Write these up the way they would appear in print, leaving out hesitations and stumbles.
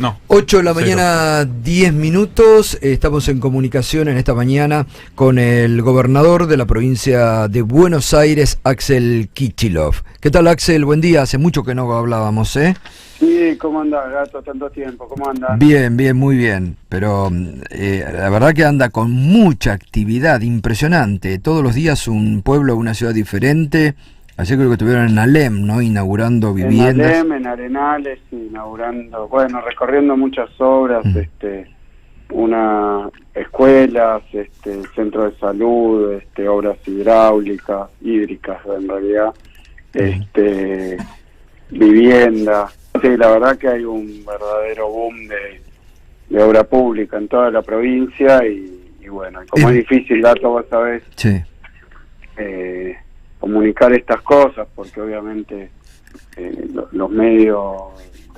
No. 8 de la mañana, 10 minutos. Estamos en comunicación en esta mañana con el gobernador de la provincia de Buenos Aires, Axel Kicillof. ¿Qué tal, Axel? Buen día. Hace mucho que no hablábamos, ¿eh? Sí, ¿cómo andás, Gato? Tanto tiempo, ¿cómo andás? Bien, bien, muy bien. Pero la verdad que anda con mucha actividad, impresionante. Todos los días un pueblo, una ciudad diferente. Ayer creo que estuvieron en Alem, ¿no? Inaugurando viviendas. En Alem, en Arenales, inaugurando, bueno, recorriendo muchas obras, escuelas, centro de salud, obras hidráulicas, hídricas en realidad, viviendas. Sí, la verdad que hay un verdadero boom de obra pública en toda la provincia y bueno, como es difícil, Gato, vos sabés, sí. Comunicar estas cosas, porque obviamente los medios,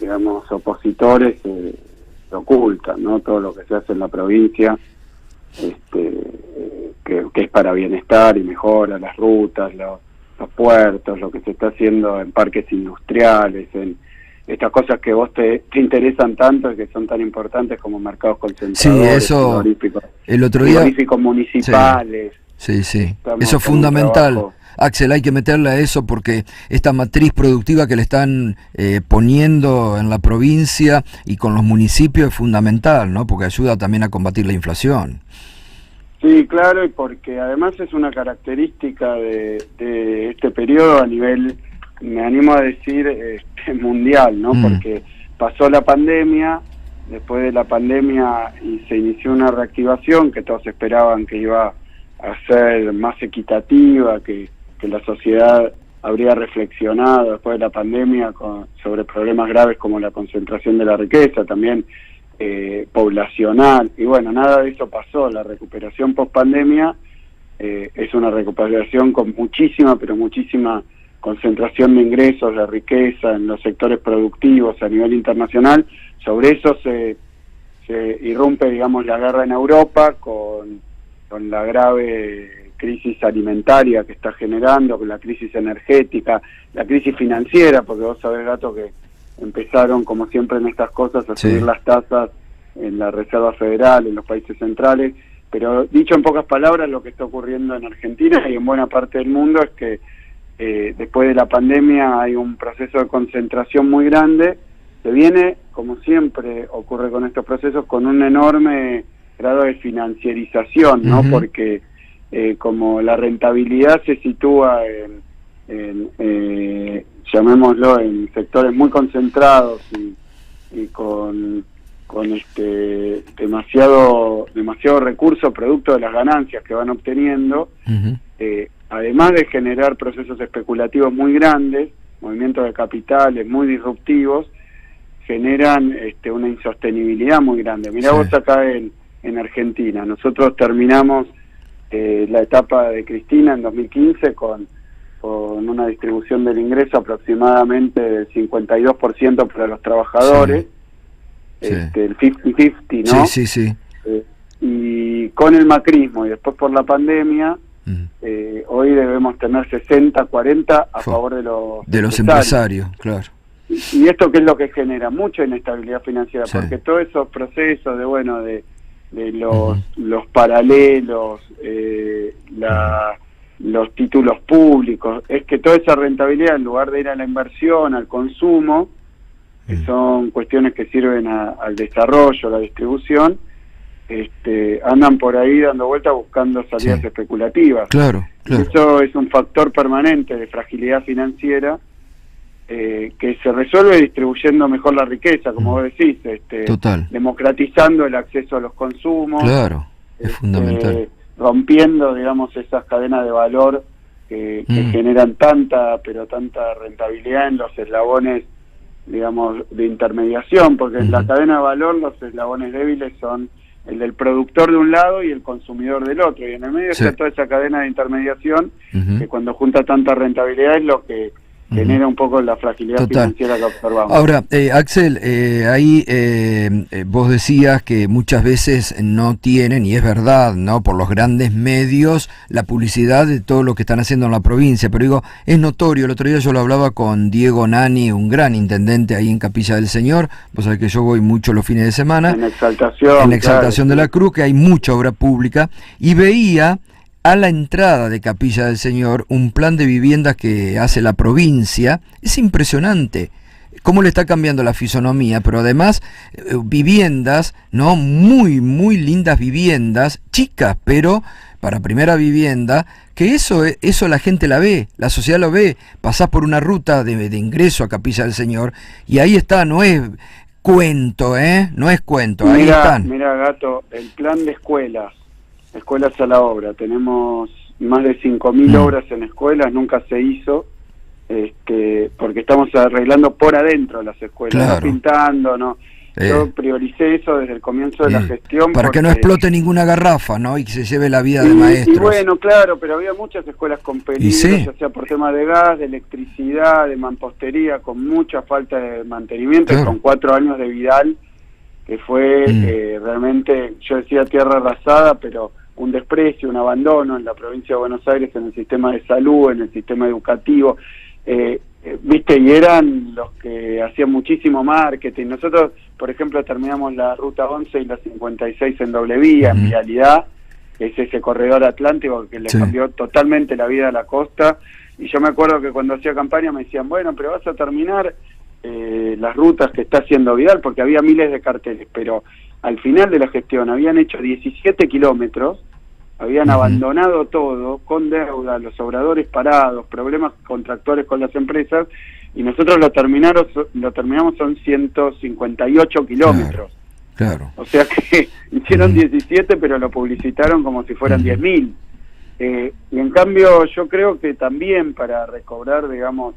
digamos, opositores se ocultan, ¿no? Todo lo que se hace en la provincia, que es para bienestar y mejora, las rutas, los puertos, lo que se está haciendo en parques industriales, en estas cosas que vos te interesan tanto y que son tan importantes como mercados concentradores, sí, eso, el otro día, frigoríficos municipales. Sí. Eso es fundamental. Axel, hay que meterle a eso porque esta matriz productiva que le están poniendo en la provincia y con los municipios es fundamental, ¿no? Porque ayuda también a combatir la inflación. Sí, claro, y porque además es una característica de este periodo a nivel, me animo a decir, mundial, ¿no? Porque pasó la pandemia, después de la pandemia y se inició una reactivación que todos esperaban que iba a ser más equitativa, que la sociedad habría reflexionado después de la pandemia sobre problemas graves como la concentración de la riqueza, también poblacional, y bueno, nada de eso pasó. La recuperación post-pandemia es una recuperación con muchísima concentración de ingresos, de riqueza en los sectores productivos a nivel internacional. Sobre eso se irrumpe, digamos, la guerra en Europa con la grave crisis alimentaria que está generando, con la crisis energética, la crisis financiera, porque vos sabés, Gato, que empezaron, como siempre en estas cosas, a subir las tasas en la Reserva Federal, en los países centrales. Pero dicho en pocas palabras, lo que está ocurriendo en Argentina y en buena parte del mundo es que después de la pandemia hay un proceso de concentración muy grande, que viene, como siempre ocurre con estos procesos, con un enorme grado de financiarización, ¿no? Porque como la rentabilidad se sitúa llamémoslo, en sectores muy concentrados y con demasiado recurso producto de las ganancias que van obteniendo, además de generar procesos especulativos muy grandes, movimientos de capitales muy disruptivos, generan una insostenibilidad muy grande. Mirá vos acá en Argentina, nosotros terminamos la etapa de Cristina en 2015 con una distribución del ingreso aproximadamente del 52% para los trabajadores, el 50-50, ¿no? Sí. Y con el macrismo y después por la pandemia, hoy debemos tener 60-40 a favor de los empresarios, claro. Y esto qué es lo que genera mucha inestabilidad financiera, porque todos esos procesos de los paralelos, los títulos públicos, es que toda esa rentabilidad, en lugar de ir a la inversión, al consumo, que son cuestiones que sirven al desarrollo, a la distribución, andan por ahí dando vueltas buscando salidas especulativas. Claro. Eso es un factor permanente de fragilidad financiera que se resuelve distribuyendo mejor la riqueza, como vos decís, Total. Democratizando el acceso a los consumos, claro, es fundamental, rompiendo, digamos, esas cadenas de valor que generan tanta rentabilidad en los eslabones, digamos, de intermediación, porque en la cadena de valor los eslabones débiles son el del productor de un lado y el consumidor del otro, y en el medio está toda esa cadena de intermediación que cuando junta tanta rentabilidad es lo que genera un poco la fragilidad financiera que observamos. Ahora, Axel, ahí vos decías que muchas veces no tienen, y es verdad, ¿no?, por los grandes medios, la publicidad de todo lo que están haciendo en la provincia, pero digo, es notorio. El otro día yo lo hablaba con Diego Nani, un gran intendente ahí en Capilla del Señor. Vos sabés que yo voy mucho los fines de semana. En Exaltación. Claro, de la Cruz, que hay mucha obra pública, y veía a la entrada de Capilla del Señor un plan de viviendas que hace la provincia. Es impresionante cómo le está cambiando la fisonomía, pero además viviendas, ¿no?, muy, muy lindas viviendas, chicas, pero para primera vivienda, que eso la gente la ve, la sociedad lo ve. Pasás por una ruta de ingreso a Capilla del Señor y ahí está, no es cuento, no es cuento, ahí están. Mira, Gato, el plan de escuelas a la obra, tenemos más de 5.000 obras en escuelas, nunca se hizo, porque estamos arreglando por adentro las escuelas, claro, no pintando, no. Yo prioricé eso desde el comienzo de la gestión. Para que no explote ninguna garrafa, ¿no?, y que se lleve la vida de maestros. Y bueno, claro, pero había muchas escuelas con peligro, ya sea por tema de gas, de electricidad, de mampostería, con mucha falta de mantenimiento, claro, y con 4 años de Vidal, que fue realmente, yo decía tierra arrasada, pero un desprecio, un abandono en la provincia de Buenos Aires, en el sistema de salud, en el sistema educativo, viste, y eran los que hacían muchísimo marketing. Nosotros, por ejemplo, terminamos la ruta 11 y la 56 en doble vía, en vialidad, que es ese corredor atlántico que le cambió totalmente la vida a la costa, y yo me acuerdo que cuando hacía campaña me decían, bueno, pero vas a terminar las rutas que está haciendo Vidal, porque había miles de carteles, pero al final de la gestión habían hecho 17 kilómetros, habían abandonado todo, con deuda, los obradores parados, problemas contractuales con las empresas, y nosotros lo terminamos son 158 kilómetros. Claro. O sea que hicieron 17, pero lo publicitaron como si fueran 10.000. Y en cambio yo creo que también para recobrar, digamos,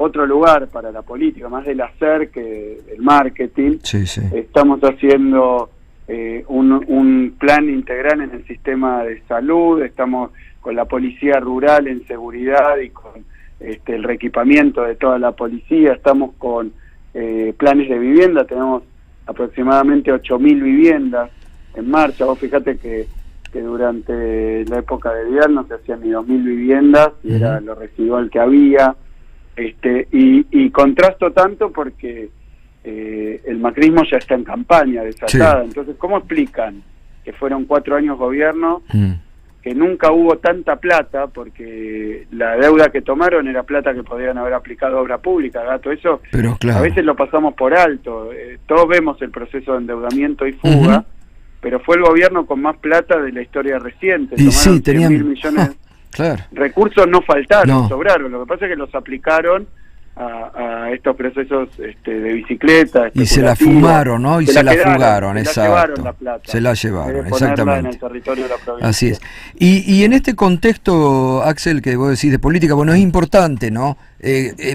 otro lugar para la política, más del hacer que del marketing, estamos haciendo un plan integral en el sistema de salud, estamos con la policía rural en seguridad y con el reequipamiento de toda la policía, estamos con planes de vivienda, tenemos aproximadamente 8.000 viviendas en marcha. Vos fíjate que durante la época de Vidal no se hacían ni 2.000 viviendas, y era lo residual que había. Y contrasto tanto porque el macrismo ya está en campaña desatada. Entonces, ¿cómo explican que fueron 4 años gobierno, que nunca hubo tanta plata, porque la deuda que tomaron era plata que podían haber aplicado a obra pública, Gato? Eso pero, claro, a veces lo pasamos por alto. Todos vemos el proceso de endeudamiento y fuga, pero fue el gobierno con más plata de la historia reciente. Y tomaron tenían 100.000 millones. Claro. Recursos no faltaron, sobraron. Lo que pasa es que los aplicaron a estos procesos de bicicleta. Y se la fumaron, ¿no? Y se la fugaron, exacto. Se la llevaron la plata. Se la llevaron, exactamente. En el territorio de la provincia. Así es. Y en este contexto, Axel, que vos decís de política, bueno, es importante, ¿no?,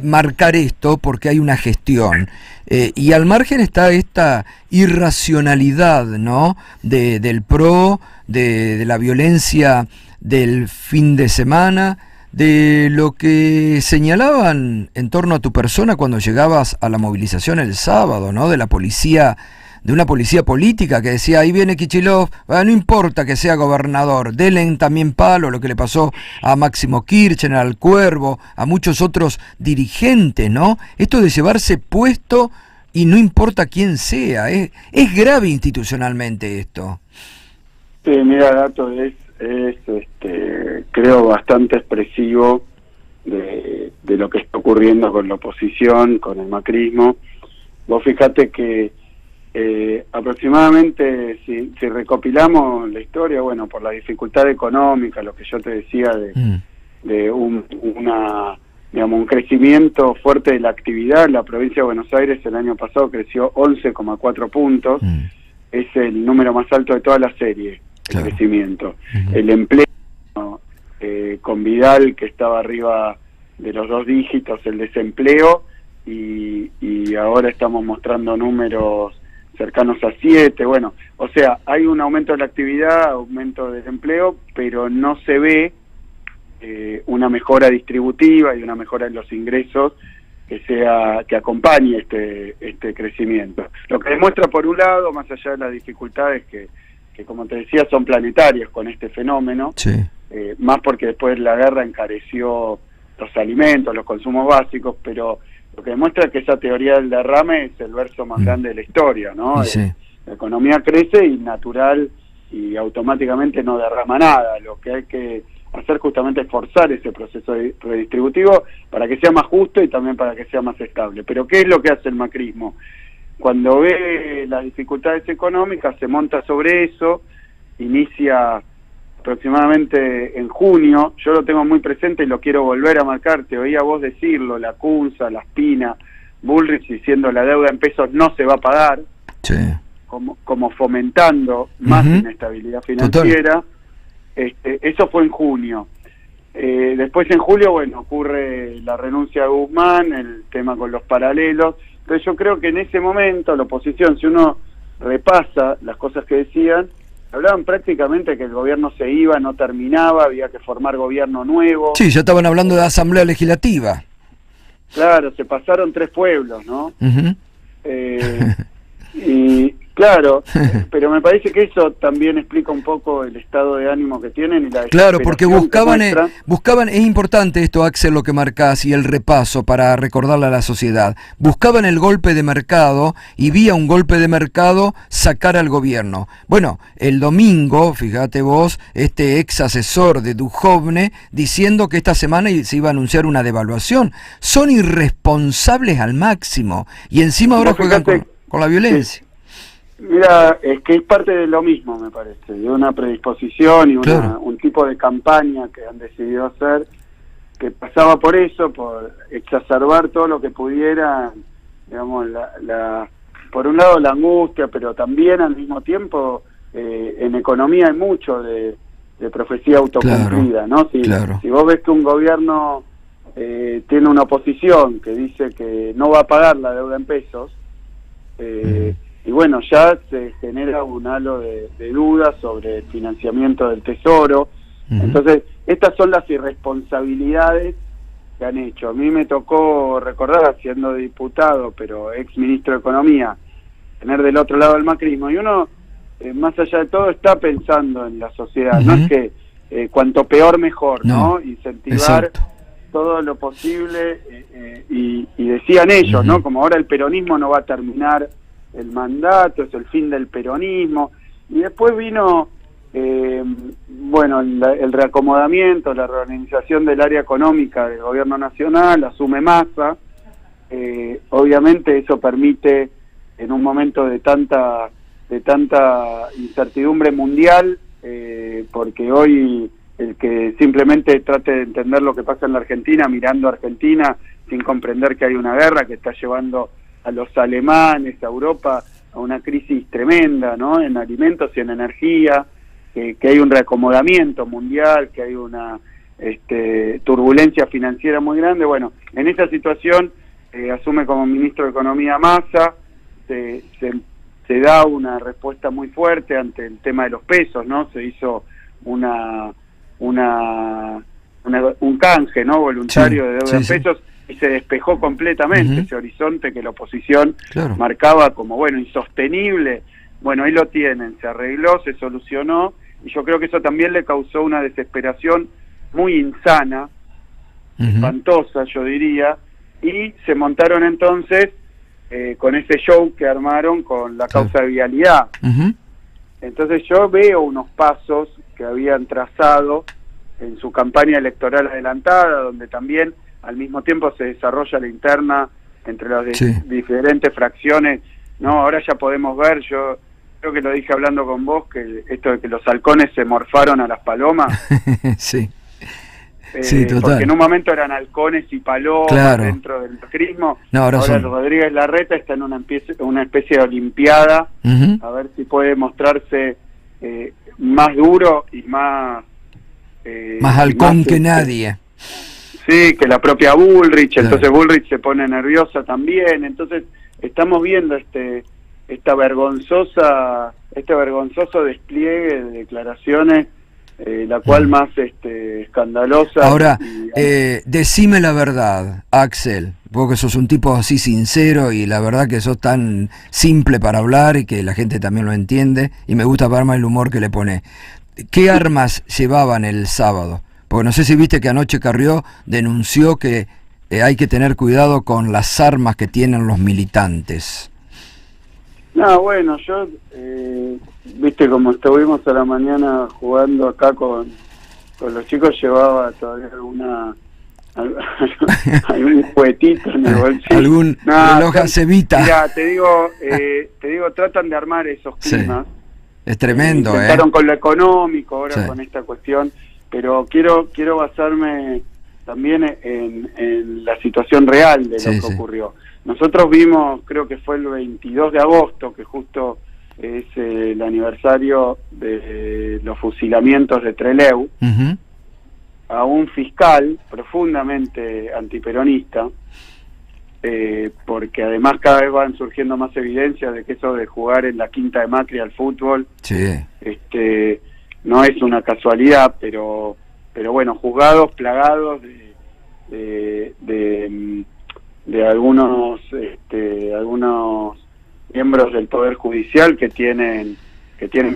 marcar esto porque hay una gestión. Y al margen está esta irracionalidad, ¿no?, del PRO, de la violencia del fin de semana, de lo que señalaban en torno a tu persona cuando llegabas a la movilización el sábado, ¿no?, de la policía, de una policía política que decía, ahí viene Kicillof, no importa que sea gobernador, denle también palo, lo que le pasó a Máximo Kirchner, al Cuervo, a muchos otros dirigentes, ¿no? Esto de llevarse puesto y no importa quién sea, es grave institucionalmente esto. Sí, mira, Gato, es creo bastante expresivo de lo que está ocurriendo con la oposición, con el macrismo. Vos fíjate que aproximadamente, si recopilamos la historia, bueno, por la dificultad económica, lo que yo te decía de un crecimiento fuerte de la actividad, la provincia de Buenos Aires el año pasado creció 11,4 puntos, es el número más alto de toda la serie. Claro. El crecimiento, el empleo, con Vidal, que estaba arriba de los 2 dígitos, el desempleo, y ahora estamos mostrando números cercanos a 7, bueno, o sea, hay un aumento de la actividad, aumento del empleo, pero no se ve una mejora distributiva y una mejora en los ingresos que acompañe este crecimiento. Lo que demuestra, por un lado, más allá de las dificultades que como te decía son planetarias con este fenómeno, sí. Más porque después la guerra encareció los alimentos, los consumos básicos, pero lo que demuestra es que esa teoría del derrame es el verso más grande de la historia, ¿no? Sí. La economía crece y natural y automáticamente no derrama nada. Lo que hay que hacer justamente es forzar ese proceso redistributivo para que sea más justo y también para que sea más estable. Pero ¿qué es lo que hace el macrismo? Cuando ve las dificultades económicas se monta sobre eso, inicia aproximadamente en junio, yo lo tengo muy presente y lo quiero volver a marcar, te oía vos decirlo, la Cunza, la Espina, Bullrich diciendo la deuda en pesos no se va a pagar, sí. como fomentando más inestabilidad financiera. Eso fue en junio. Después en julio, bueno, ocurre la renuncia de Guzmán, el tema con los paralelos. Entonces yo creo que en ese momento la oposición, si uno repasa las cosas que decían, hablaban prácticamente que el gobierno se iba, no terminaba, había que formar gobierno nuevo. Sí, ya estaban hablando de asamblea legislativa. Claro, se pasaron 3 pueblos, ¿no? Y claro, pero me parece que eso también explica un poco el estado de ánimo que tienen y la claro, porque buscaban, es importante esto, Axel, lo que marcás y el repaso para recordarle a la sociedad. Buscaban el golpe de mercado y vía un golpe de mercado sacar al gobierno. Bueno, el domingo, fíjate vos, este ex asesor de Duhovne diciendo que esta semana se iba a anunciar una devaluación. Son irresponsables al máximo y encima ahora juegan con la violencia. Sí. Mira, es que es parte de lo mismo, me parece, de una predisposición y un tipo de campaña que han decidido hacer, que pasaba por eso, por exacerbar todo lo que pudiera, digamos, por un lado la angustia, pero también al mismo tiempo en economía hay mucho de profecía autocumplida, ¿no? Si vos ves que un gobierno tiene una oposición que dice que no va a pagar la deuda en pesos, y bueno, ya se genera un halo de dudas sobre el financiamiento del Tesoro. Entonces, estas son las irresponsabilidades que han hecho. A mí me tocó recordar, siendo diputado, pero ex ministro de Economía, tener del otro lado el macrismo, y uno, más allá de todo, está pensando en la sociedad. No es que cuanto peor mejor, ¿no? Incentivar todo lo posible, y decían ellos, ¿no? Como ahora el peronismo no va a terminar el mandato, es el fin del peronismo, y después vino bueno, el reacomodamiento, la reorganización del área económica del gobierno nacional, asume Massa. Obviamente eso permite, en un momento de tanta incertidumbre mundial, porque hoy el que simplemente trate de entender lo que pasa en la Argentina, mirando a Argentina sin comprender que hay una guerra que está llevando a los alemanes, a Europa, a una crisis tremenda, ¿no? En alimentos y en energía, que hay un reacomodamiento mundial, que hay una turbulencia financiera muy grande. Bueno, en esa situación asume como ministro de Economía Massa, se da una respuesta muy fuerte ante el tema de los pesos, ¿no? Se hizo un canje, ¿no? Voluntario de deuda en pesos. Y se despejó completamente ese horizonte que la oposición marcaba como, bueno, insostenible. Bueno, ahí lo tienen, se arregló, se solucionó, y yo creo que eso también le causó una desesperación muy insana, espantosa, yo diría, y se montaron entonces con ese show que armaron con la causa de vialidad. Entonces yo veo unos pasos que habían trazado en su campaña electoral adelantada, donde también al mismo tiempo se desarrolla la interna entre las diferentes fracciones, ¿no? Ahora ya podemos ver, yo creo que lo dije hablando con vos, que esto de que los halcones se morfaron a las palomas. Sí, total. Porque en un momento eran halcones y palomas dentro del macrismo. Ahora Rodríguez Larreta está en una especie de olimpiada, a ver si puede mostrarse más duro y más halcón que nadie. Sí, que la propia Bullrich, entonces Bullrich se pone nerviosa también, entonces estamos viendo este vergonzoso despliegue de declaraciones la cual más escandalosa. Ahora, decime la verdad, Axel, vos que sos un tipo así sincero y la verdad que sos tan simple para hablar y que la gente también lo entiende, y me gusta ver más el humor que le pone. ¿Qué armas llevaban el sábado? Porque no sé si viste que anoche Carrió denunció que hay que tener cuidado con las armas que tienen los militantes. No, bueno, yo, viste, como estuvimos a la mañana jugando acá con los chicos, llevaba todavía algún juguetito en el bolsillo. Algún reloj acevita. Mira, te digo, tratan de armar esos climas. Sí. Es tremendo, intentaron con lo económico, ahora con esta cuestión, pero quiero basarme también en la situación real de lo que ocurrió. Nosotros vimos, creo que fue el 22 de agosto, que justo es el aniversario de los fusilamientos de Trelew, a un fiscal profundamente antiperonista, porque además cada vez van surgiendo más evidencias de que eso de jugar en la quinta de Macri al fútbol no es una casualidad, pero bueno, juzgados plagados de algunos miembros del Poder Judicial que tienen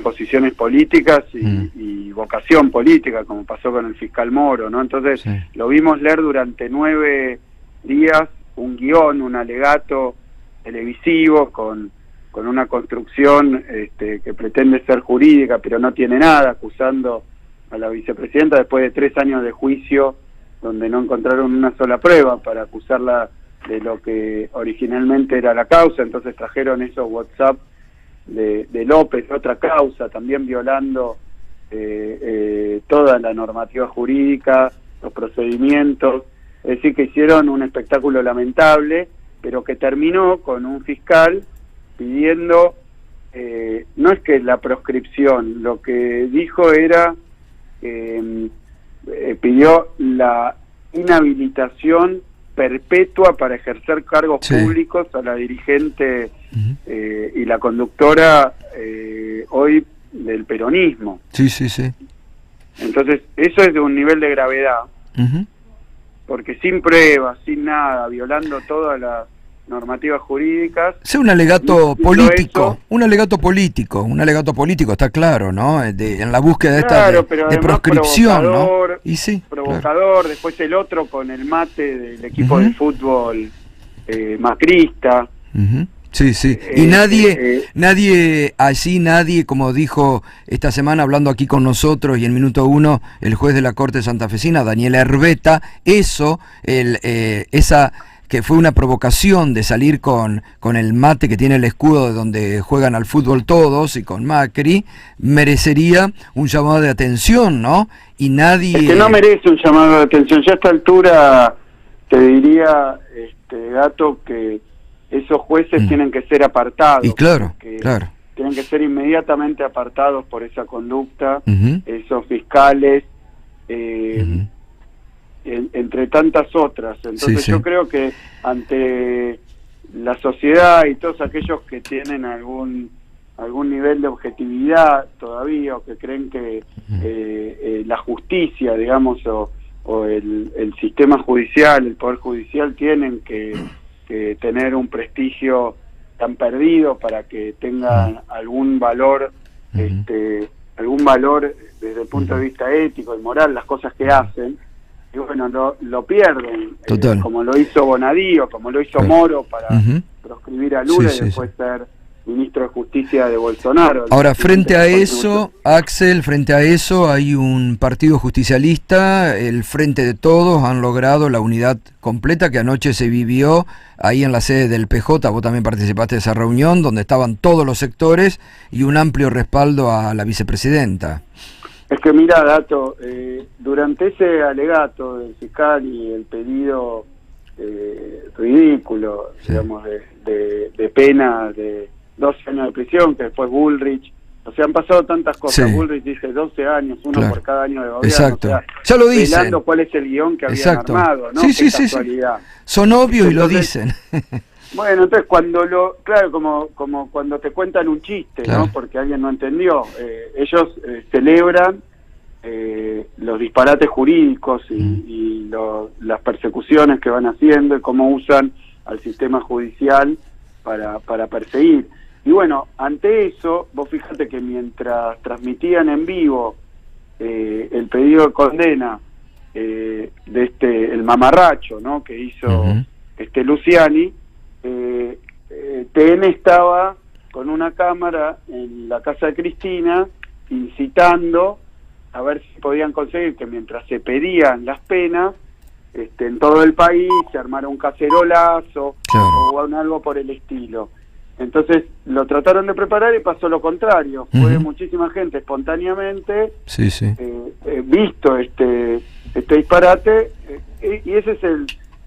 posiciones políticas y vocación política, como pasó con el fiscal Moro, ¿no? Entonces lo vimos leer durante 9 días un guión, un alegato televisivo con una construcción que pretende ser jurídica, pero no tiene nada, acusando a la vicepresidenta después de 3 años de juicio donde no encontraron una sola prueba para acusarla de lo que originalmente era la causa. Entonces trajeron esos WhatsApp de López, otra causa, también violando toda la normativa jurídica, los procedimientos. Es decir, que hicieron un espectáculo lamentable, pero que terminó con un fiscal pidiendo, no es que la proscripción, lo que dijo era, pidió la inhabilitación perpetua para ejercer cargos públicos a la dirigente y la conductora hoy del peronismo. Entonces, eso es de un nivel de gravedad, porque sin pruebas, sin nada, violando todas las normativas jurídicas. Es un alegato político, un alegato político, está claro, ¿no? En la búsqueda de proscripción, provocador, ¿no? Y provocador, después el otro con el mate del equipo de fútbol macrista. Y nadie, como dijo esta semana hablando aquí con nosotros y en Minuto 1 el juez de la Corte Santafesina, Daniel Herbeta, esa que fue una provocación de salir con el mate que tiene el escudo de donde juegan al fútbol todos y con Macri, merecería un llamado de atención, ¿no? Y nadie... Es que no merece un llamado de atención. Ya a esta altura te diría, Gato, que esos jueces tienen que ser apartados. Y claro. Tienen que ser inmediatamente apartados por esa conducta, esos fiscales, entre tantas otras. Entonces yo creo que ante la sociedad y todos aquellos que tienen algún nivel de objetividad todavía, o que creen que la justicia, digamos, o el sistema judicial, el Poder Judicial tienen que tener un prestigio tan perdido para que tengan algún valor desde el punto de vista ético y moral, las cosas que hacen, y bueno, lo pierden, como lo hizo Bonadío, como lo hizo Moro para proscribir a Lula y después ser ministro de Justicia de Bolsonaro. Ahora, frente a eso, Axel, hay un partido justicialista, el Frente de Todos, han logrado la unidad completa que anoche se vivió ahí en la sede del PJ. Vos también participaste de esa reunión donde estaban todos los sectores y un amplio respaldo a la vicepresidenta. Es que mira, Dato, durante ese alegato del fiscal y el pedido ridículo, digamos, de pena de 12 años de prisión, que después Bullrich, o sea, han pasado tantas cosas. Bullrich dice 12 años, uno por cada año de gobierno. Exacto. O sea, ya lo dicen. Velando cuál es el guión que habían armado, ¿no? Sí. Son obvios y lo dicen. Bueno, entonces como cuando te cuentan un chiste, ¿no? Porque alguien no entendió. Ellos celebran los disparates jurídicos y las persecuciones que van haciendo y cómo usan al sistema judicial para perseguir. Y bueno, ante eso, vos fíjate que mientras transmitían en vivo el pedido de condena de el mamarracho, ¿no?, que hizo Luciani, TN estaba con una cámara en la casa de Cristina incitando a ver si podían conseguir que mientras se pedían las penas, en todo el país se armara un cacerolazo, claro, o algo por el estilo. Entonces lo trataron de preparar y pasó lo contrario. Fue muchísima gente espontáneamente visto este disparate, y ese es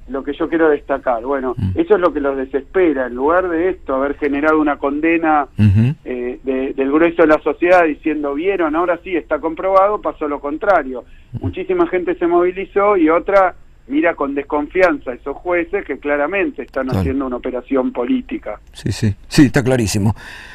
lo que yo quiero destacar. Bueno, eso es lo que los desespera. En lugar de esto, haber generado una condena del grueso de la sociedad diciendo, vieron, ahora sí está comprobado, pasó lo contrario. Muchísima gente se movilizó y otra mira con desconfianza a esos jueces que claramente están haciendo una operación política. Sí, está clarísimo.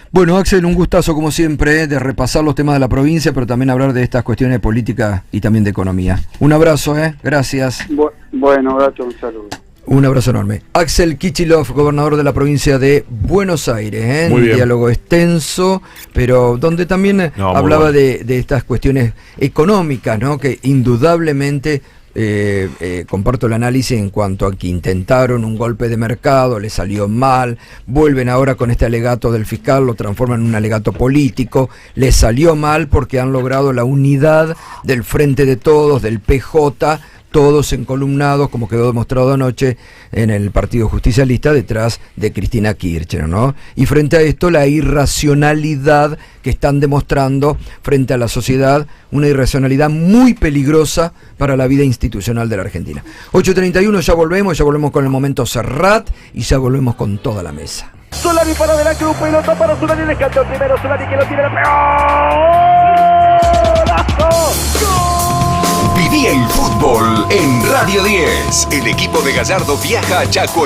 Bueno, Axel, un gustazo como siempre de repasar los temas de la provincia, pero también hablar de estas cuestiones de política y también de economía. Un abrazo, gracias. Bueno, Gato, un saludo. Un abrazo enorme. Axel Kicillof, gobernador de la provincia de Buenos Aires, un diálogo extenso, pero donde también hablaba de estas cuestiones económicas, ¿no?, que indudablemente comparto el análisis en cuanto a que intentaron un golpe de mercado, le salió mal, vuelven ahora con este alegato del fiscal, lo transforman en un alegato político, le salió mal porque han logrado la unidad del Frente de Todos, del PJ, todos encolumnados, como quedó demostrado anoche en el Partido Justicialista, detrás de Cristina Kirchner, ¿no? Y frente a esto, la irracionalidad que están demostrando frente a la sociedad, una irracionalidad muy peligrosa para la vida institucional de la Argentina. 8:31, ya volvemos con el momento Serrat y ya volvemos con toda la mesa. Solari para adelante, un pelota para Solari, el escalón primero, Solari que lo tiene la peor. Viví el fútbol en Radio 10. El equipo de Gallardo viaja a Chaco.